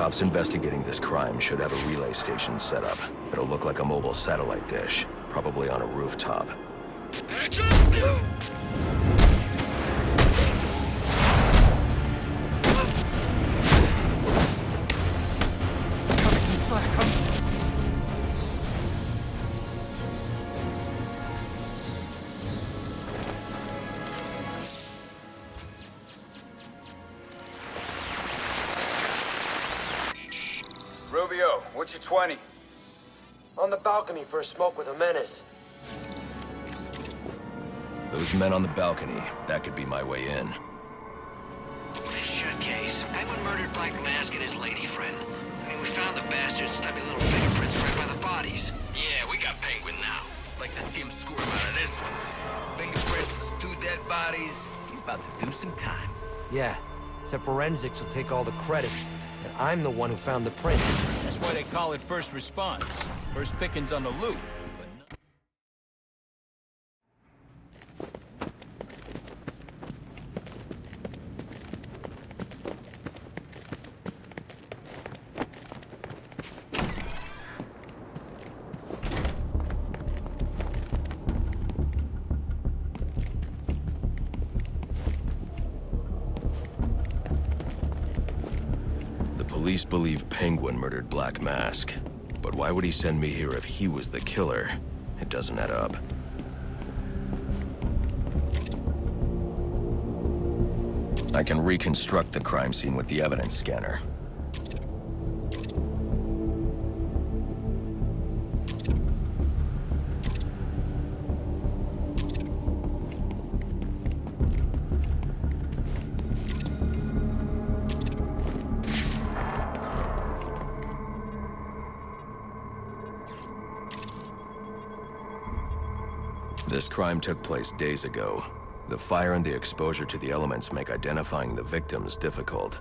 Cops investigating this crime should have a relay station set up. It'll look like a mobile satellite dish, probably on a rooftop. Rubio, what's your 20? On the balcony for a smoke with a menace. Those men on the balcony, that could be my way in. Shit case. Penguin murdered Black Mask and his lady friend. I mean, we found the bastard's stubby little fingerprints right by the bodies. Yeah, we got Penguin now. Like to see him squirm out of this one. Fingerprints, 2 dead bodies. He's about to do some time. Yeah, except forensics will take all the credit. And I'm the one who found the prints. That's why they call it first response. First pickings on the loot. Police believe Penguin murdered Black Mask. But why would he send me here if he was the killer? It doesn't add up. I can reconstruct the crime scene with the evidence scanner. This crime took place days ago. The fire and the exposure to the elements make identifying the victims difficult.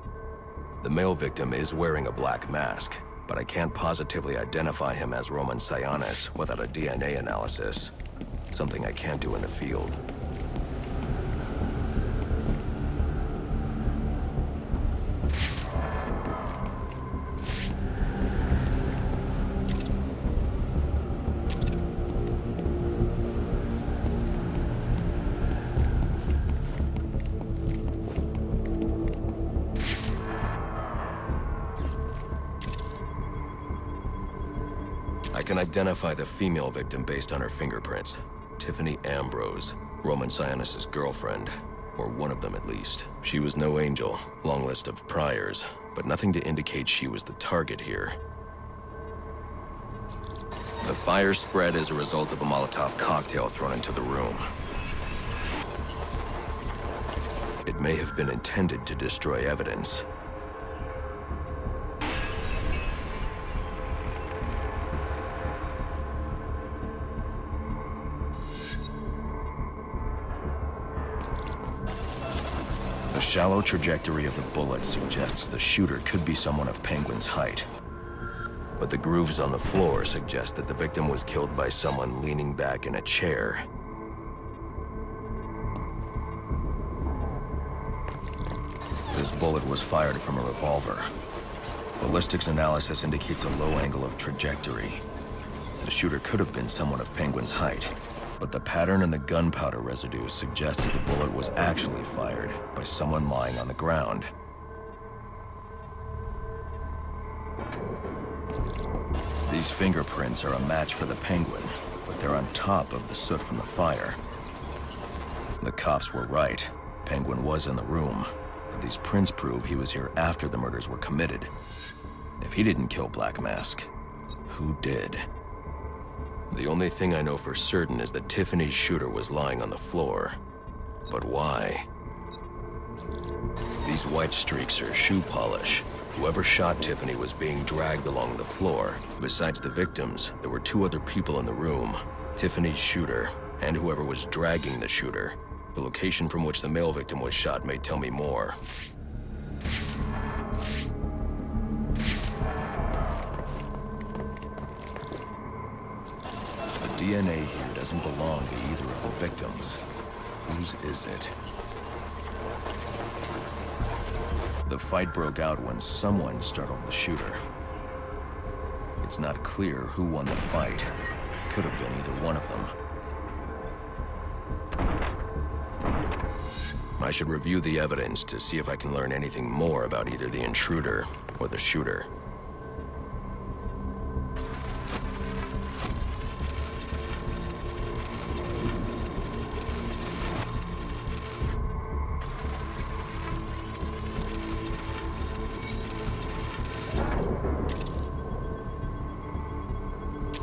The male victim is wearing a black mask, but I can't positively identify him as Roman Sionis without a DNA analysis. Something I can't do in the field. I can identify the female victim based on her fingerprints. Tiffany Ambrose, Roman Sionis' girlfriend, or one of them at least. She was no angel, long list of priors, but nothing to indicate she was the target here. The fire spread as a result of a Molotov cocktail thrown into the room. It may have been intended to destroy evidence. The shallow trajectory of the bullet suggests the shooter could be someone of Penguin's height. But the grooves on the floor suggest that the victim was killed by someone leaning back in a chair. This bullet was fired from a revolver. Ballistics analysis indicates a low angle of trajectory. The shooter could have been someone of Penguin's height. But the pattern in the gunpowder residue suggests the bullet was actually fired by someone lying on the ground. These fingerprints are a match for the Penguin, but they're on top of the soot from the fire. The cops were right. Penguin was in the room, but these prints prove he was here after the murders were committed. If he didn't kill Black Mask, who did? The only thing I know for certain is that Tiffany's shooter was lying on the floor. But why? These white streaks are shoe polish. Whoever shot Tiffany was being dragged along the floor. Besides the victims, there were 2 other people in the room. Tiffany's shooter, and whoever was dragging the shooter. The location from which the male victim was shot may tell me more. DNA here doesn't belong to either of the victims. Whose is it? The fight broke out when someone startled the shooter. It's not clear who won the fight. It could have been either one of them. I should review the evidence to see if I can learn anything more about either the intruder or the shooter.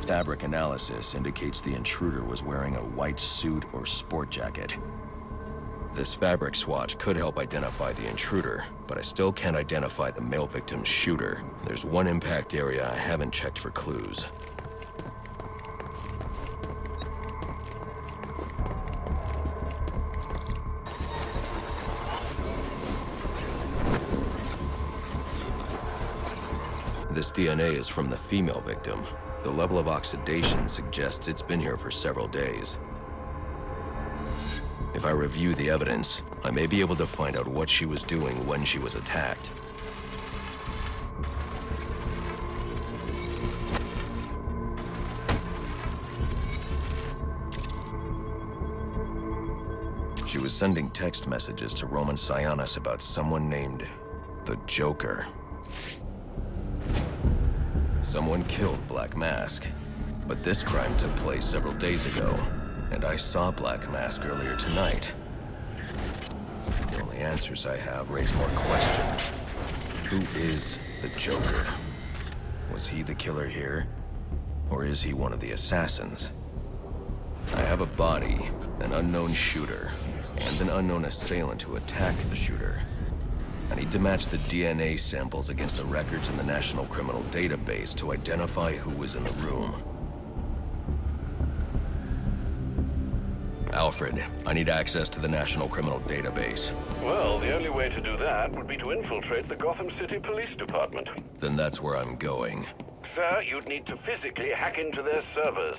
Fabric analysis indicates the intruder was wearing a white suit or sport jacket. This fabric swatch could help identify the intruder, but I still can't identify the male victim's shooter. There's one impact area I haven't checked for clues. This DNA is from the female victim. The level of oxidation suggests it's been here for several days. If I review the evidence, I may be able to find out what she was doing when she was attacked. She was sending text messages to Roman Sionis about someone named the Joker. Someone killed Black Mask, but this crime took place several days ago, and I saw Black Mask earlier tonight. The only answers I have raise more questions. Who is the Joker? Was he the killer here? Or is he one of the assassins? I have a body, an unknown shooter, and an unknown assailant who attacked the shooter. I need to match the DNA samples against the records in the National Criminal Database to identify who was in the room. Alfred, I need access to the National Criminal Database. Well, the only way to do that would be to infiltrate the Gotham City Police Department. Then that's where I'm going. Sir, you'd need to physically hack into their servers.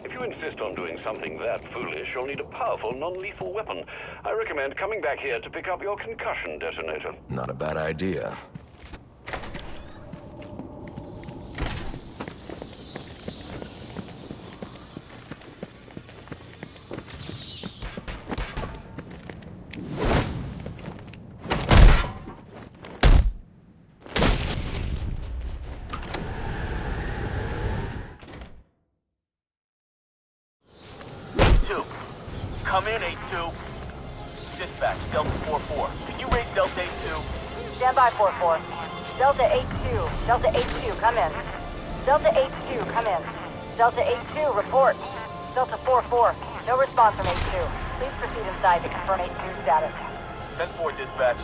If you insist on doing something that foolish, you'll need a powerful, non-lethal weapon. I recommend coming back here to pick up your concussion detonator. Not a bad idea. Come in, 8-2. Dispatch, Delta 4-4. Can you raise Delta 8-2? Stand by, 4-4. Delta 8-2. Delta 8-2, come in. Delta 8-2, come in. Delta 8-2, report. Delta 4-4, no response from 8-2. Please proceed inside to confirm 8-2 status. 10-4, dispatch.